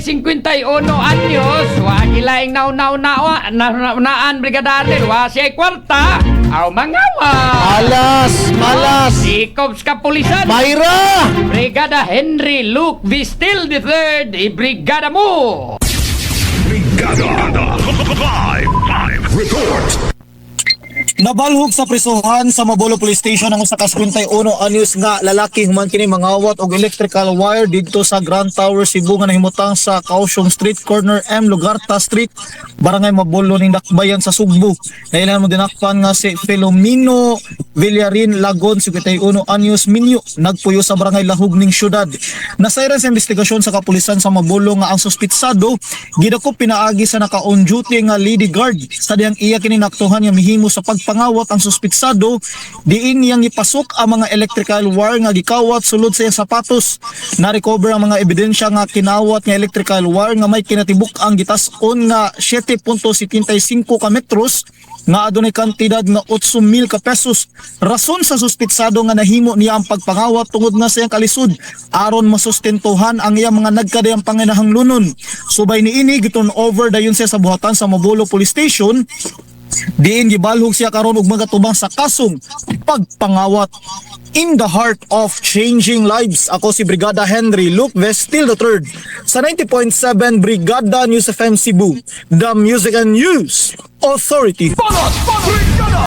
51 anyos, wa gilaing naan brigadarner, wa siya kwarta, aw mangawa. Malas! Sikop sa kapulisan, Mayra! Brigada Henry Luke Vistil III, ibrigada mo! Brigada Live Report. Nabalhog sa prisuhan sa Mabolo Police Station ang usa ka 51 anyos nga lalaki human kini mangawat og electrical wire didto sa Grand Tower Cebu nga nahimutang sa Kaohsiung Street corner M Lugarta Street, barangay Mabolo ning Dakbayan sa Sugbo. Nailan mo dinakpan nga si Filomeno Villarin Lagon 51 anyos minyo nagpuyo sa barangay Lahug ning syudad. Nasayran sa investigasyon sa kapulisan sa Mabolo nga ang suspitsado gidakop pinaagi sa naka-on duty nga lady guard sa diyang iya kini naktuhan nga mihimo sa pagpangawat ang suspitsado diin niyang ipasok ang mga electrical wire nga gikawat sulod sa iyang sapatos. Na-recover ang mga ebidensya nga kinawat nga electrical wire nga may kinatibuk ang gitas-on nga 7.75 ka metros nga adunay kantidad nga 8,000 ka pesos. Rason sa suspitsado nga nahimo niya ang pagpangawat tungod na sa iyang kalisod aron masustentuhan ang iyang mga nagkadayang panginahanglunon. Subay niini giturn over dayon siya sa buhatan sa Mabolo Police Station diin gibalhog siya karon og magatubang sa kasong pagpangawat. In the heart of changing lives, ako si Brigada Henry Luke Vistil III sa 90.7 Brigada News FM Cebu, the Music and News Authority. Brigada